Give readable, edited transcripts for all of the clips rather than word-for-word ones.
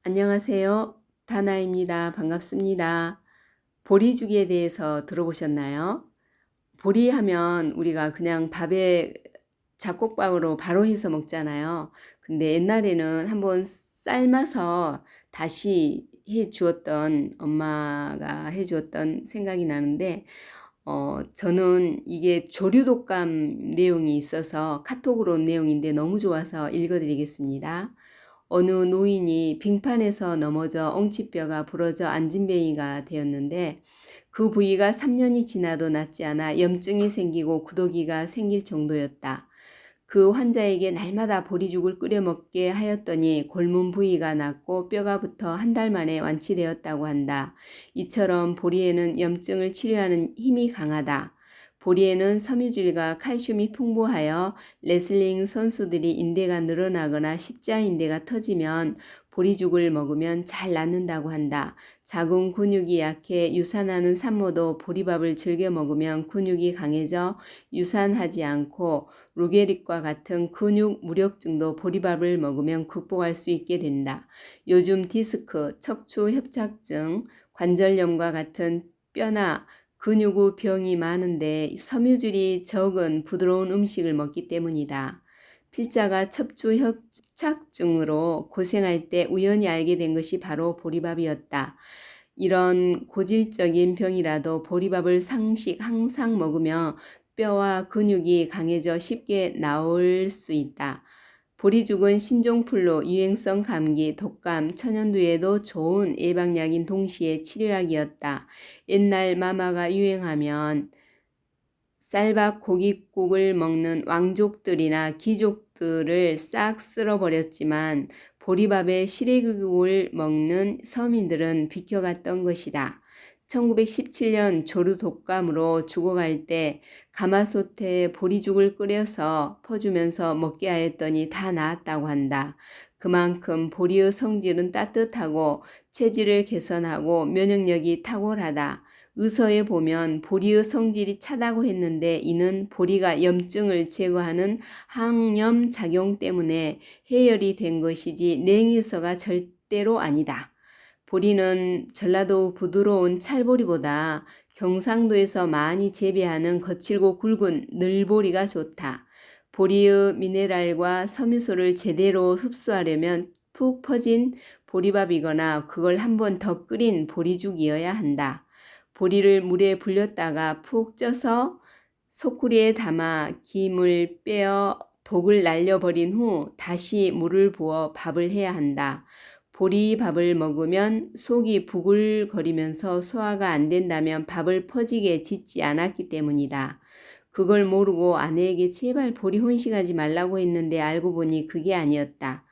안녕하세요. 다나입니다. 반갑습니다. 보리죽에 대해서 들어보셨나요? 보리하면 우리가 그냥 밥에 잡곡밥으로 바로 해서 먹잖아요. 근데 옛날에는 한번 삶아서 다시 해 주었던 엄마가 해 주었던 생각이 나는데 저는 이게 조류독감 내용이 있어서 카톡으로 온 내용인데 너무 좋아서 읽어드리겠습니다. 어느 노인이 빙판에서 넘어져 엉치뼈가 부러져 안진뱅이가 되었는데 그 부위가 3년이 지나도 낫지 않아 염증이 생기고 구더기가 생길 정도였다. 그 환자에게 날마다 보리죽을 끓여 먹게 하였더니 골문 부위가 낫고 뼈가 붙어 한 달 만에 완치되었다고 한다. 이처럼 보리에는 염증을 치료하는 힘이 강하다. 보리에는 섬유질과 칼슘이 풍부하여 레슬링 선수들이 인대가 늘어나거나 십자인대가 터지면 보리죽을 먹으면 잘 낫는다고 한다. 작은 근육이 약해 유산하는 산모도 보리밥을 즐겨 먹으면 근육이 강해져 유산하지 않고 루게릭과 같은 근육 무력증도 보리밥을 먹으면 극복할 수 있게 된다. 요즘 디스크, 척추 협착증, 관절염과 같은 뼈나 근육 후 병이 많은데 섬유질이 적은 부드러운 음식을 먹기 때문이다. 필자가 척추 협착증으로 고생할 때 우연히 알게 된 것이 바로 보리밥이었다. 이런 고질적인 병이라도 보리밥을 항상 먹으며 뼈와 근육이 강해져 쉽게 나을 수 있다. 보리죽은 신종플루, 유행성 감기, 독감, 천연두에도 좋은 예방약인 동시에 치료약이었다. 옛날 마마가 유행하면 쌀밥 고깃국을 먹는 왕족들이나 귀족들을 싹 쓸어버렸지만 보리밥에 시래기국을 먹는 서민들은 비켜갔던 것이다. 1917년 조류 독감으로 죽어갈 때 가마솥에 보리죽을 끓여서 퍼주면서 먹게 하였더니 다 나았다고 한다. 그만큼 보리의 성질은 따뜻하고 체질을 개선하고 면역력이 탁월하다. 의서에 보면 보리의 성질이 차다고 했는데 이는 보리가 염증을 제거하는 항염 작용 때문에 해열이 된 것이지 냉해서가 절대로 아니다. 보리는 전라도 부드러운 찰보리보다 경상도에서 많이 재배하는 거칠고 굵은 늘보리가 좋다. 보리의 미네랄과 섬유소를 제대로 흡수하려면 푹 퍼진 보리밥이거나 그걸 한 번 더 끓인 보리죽이어야 한다. 보리를 물에 불렸다가 푹 쪄서 소쿠리에 담아 김을 빼어 독을 날려버린 후 다시 물을 부어 밥을 해야 한다. 보리밥을 먹으면 속이 부글거리면서 소화가 안 된다면 밥을 퍼지게 짓지 않았기 때문이다. 그걸 모르고 아내에게 제발 보리 혼식하지 말라고 했는데 알고 보니 그게 아니었다.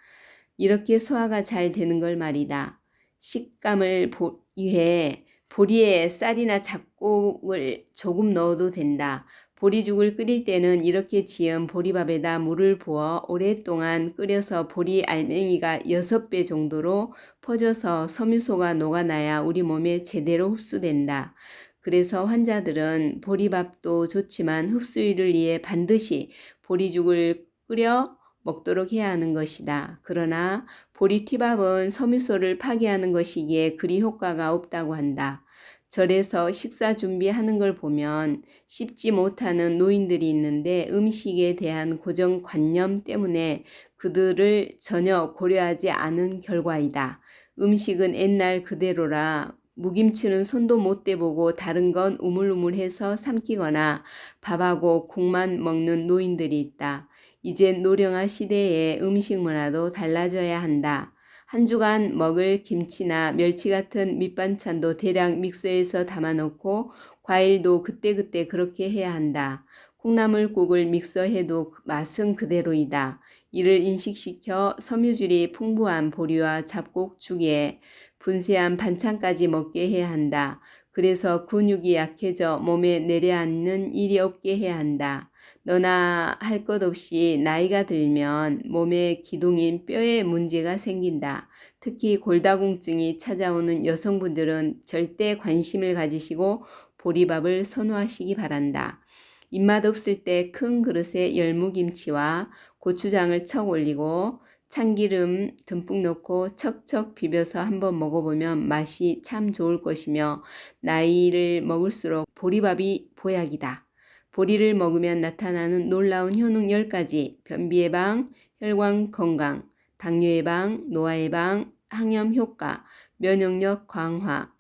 이렇게 소화가 잘 되는 걸 말이다. 식감을 위해 보리에 쌀이나 잡곡을 조금 넣어도 된다. 보리죽을 끓일 때는 이렇게 지은 보리밥에다 물을 부어 오랫동안 끓여서 보리 알맹이가 6배 정도로 퍼져서 섬유소가 녹아나야 우리 몸에 제대로 흡수된다. 그래서 환자들은 보리밥도 좋지만 흡수율을 위해 반드시 보리죽을 끓여 먹도록 해야 하는 것이다. 그러나 보리티밥은 섬유소를 파괴하는 것이기에 그리 효과가 없다고 한다. 절에서 식사 준비하는 걸 보면 씹지 못하는 노인들이 있는데 음식에 대한 고정관념 때문에 그들을 전혀 고려하지 않은 결과이다. 음식은 옛날 그대로라 무김치는 손도 못 대보고 다른 건 우물우물해서 삼키거나 밥하고 국만 먹는 노인들이 있다. 이제 노령화 시대에 음식 문화도 달라져야 한다. 한 주간 먹을 김치나 멸치 같은 밑반찬도 대량 믹서에서 담아놓고 과일도 그때그때 그렇게 해야 한다. 콩나물국을 믹서해도 맛은 그대로이다. 이를 인식시켜 섬유질이 풍부한 보리와 잡곡죽에 분쇄한 반찬까지 먹게 해야 한다. 그래서 근육이 약해져 몸에 내려앉는 일이 없게 해야 한다. 너나 할 것 없이 나이가 들면 몸의 기둥인 뼈에 문제가 생긴다. 특히 골다공증이 찾아오는 여성분들은 절대 관심을 가지시고 보리밥을 선호하시기 바란다. 입맛 없을 때 큰 그릇에 열무김치와 고추장을 척 올리고 참기름 듬뿍 넣고 척척 비벼서 한번 먹어보면 맛이 참 좋을 것이며 나이를 먹을수록 보리밥이 보약이다. 보리를 먹으면 나타나는 놀라운 효능 10가지, 변비 예방, 혈관 건강, 당뇨 예방, 노화 예방, 항염 효과, 면역력 강화,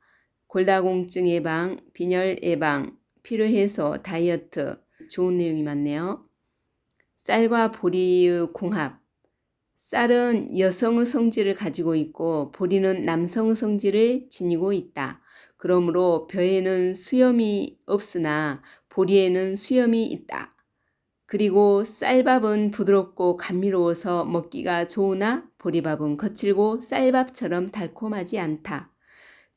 골다공증 예방, 빈혈 예방, 피로 해소, 다이어트, 좋은 내용이 많네요. 쌀과 보리의 궁합. 쌀은 여성의 성질을 가지고 있고 보리는 남성의 성질을 지니고 있다. 그러므로 벼에는 수염이 없으나 보리에는 수염이 있다. 그리고 쌀밥은 부드럽고 감미로워서 먹기가 좋으나 보리밥은 거칠고 쌀밥처럼 달콤하지 않다.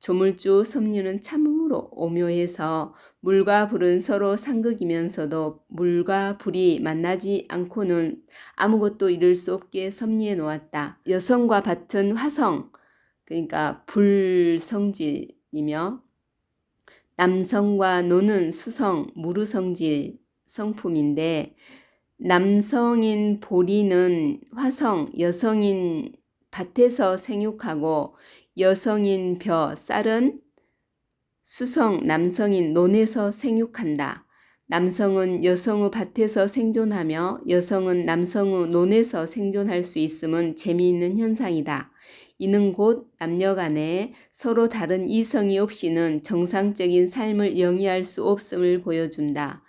조물주 섭리는 참으로 오묘해서 물과 불은 서로 상극이면서도 물과 불이 만나지 않고는 아무것도 이룰 수 없게 섭리해 놓았다. 여성과 밭은 화성, 그러니까 불성질이며 남성과 노는 수성, 무르성질 성품인데 남성인 보리는 화성, 여성인 밭에서 생육하고 여성인 벼, 쌀은 수성, 남성인 논에서 생육한다. 남성은 여성의 밭에서 생존하며 여성은 남성의 논에서 생존할 수 있음은 재미있는 현상이다. 이는 곧 남녀 간에 서로 다른 이성이 없이는 정상적인 삶을 영위할 수 없음을 보여준다.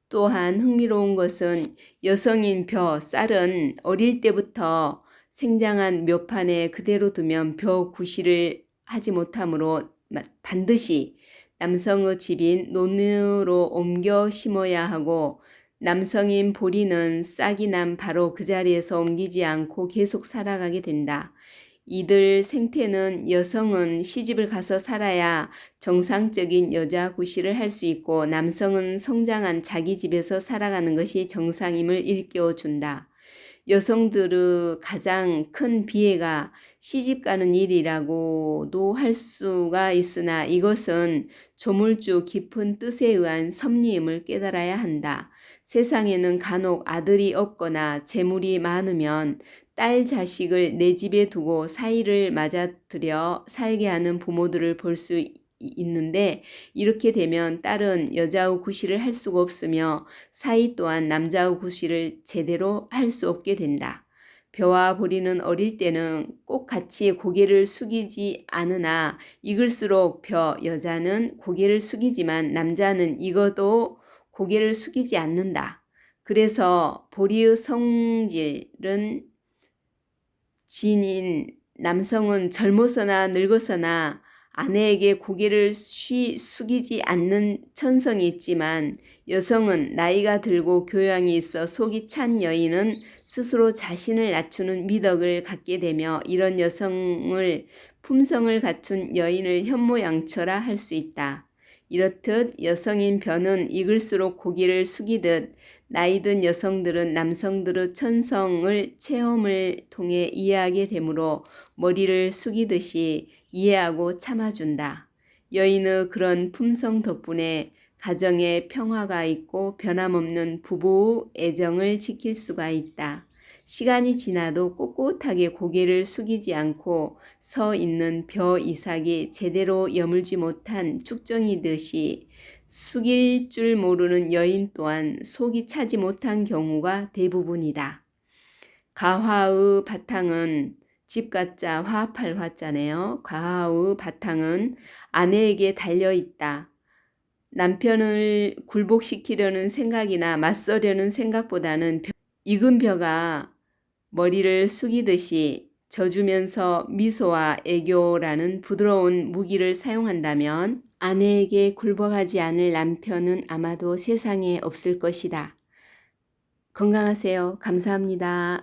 또한 흥미로운 것은 여성인 벼, 쌀은 어릴 때부터 생장한 묘판에 그대로 두면 벼 구실을 하지 못하므로 반드시 남성의 집인 논으로 옮겨 심어야 하고 남성인 보리는 싹이 난 바로 그 자리에서 옮기지 않고 계속 살아가게 된다. 이들 생태는 여성은 시집을 가서 살아야 정상적인 여자 구실을 할 수 있고 남성은 성장한 자기 집에서 살아가는 것이 정상임을 일깨워준다. 여성들의 가장 큰 비애가 시집가는 일이라고도 할 수가 있으나 이것은 조물주 깊은 뜻에 의한 섭리임을 깨달아야 한다. 세상에는 간혹 아들이 없거나 재물이 많으면 딸 자식을 내 집에 두고 사이를 맞아들여 살게 하는 부모들을 볼 수 있는데 이렇게 되면 딸은 여자의 구실을 할 수가 없으며 사이 또한 남자의 구실을 제대로 할 수 없게 된다. 벼와 보리는 어릴 때는 꼭 같이 고개를 숙이지 않으나 익을수록 벼, 여자는 고개를 숙이지만 남자는 익어도 고개를 숙이지 않는다. 그래서 보리의 성질은 진인 남성은 젊어서나 늙어서나 아내에게 고개를 숙이지 않는 천성이 있지만 여성은 나이가 들고 교양이 있어 속이 찬 여인은 스스로 자신을 낮추는 미덕을 갖게 되며 이런 여성을 품성을 갖춘 여인을 현모양처라 할 수 있다. 이렇듯 여성인 벼는 익을수록 고개를 숙이듯 나이든 여성들은 남성들의 천성을 체험을 통해 이해하게 되므로 머리를 숙이듯이 이해하고 참아준다. 여인의 그런 품성 덕분에 가정에 평화가 있고 변함없는 부부의 애정을 지킬 수가 있다. 시간이 지나도 꼿꼿하게 고개를 숙이지 않고 서 있는 벼 이삭이 제대로 여물지 못한 쭉정이듯이 숙일 줄 모르는 여인 또한 속이 차지 못한 경우가 대부분이다. 가화의 바탕은 집가자 화합할 화자네요. 가화의 바탕은 아내에게 달려있다. 남편을 굴복시키려는 생각이나 맞서려는 생각보다는 익은 벼가 머리를 숙이듯이 져주면서 미소와 애교라는 부드러운 무기를 사용한다면 아내에게 굴복하지 않을 남편은 아마도 세상에 없을 것이다. 건강하세요. 감사합니다.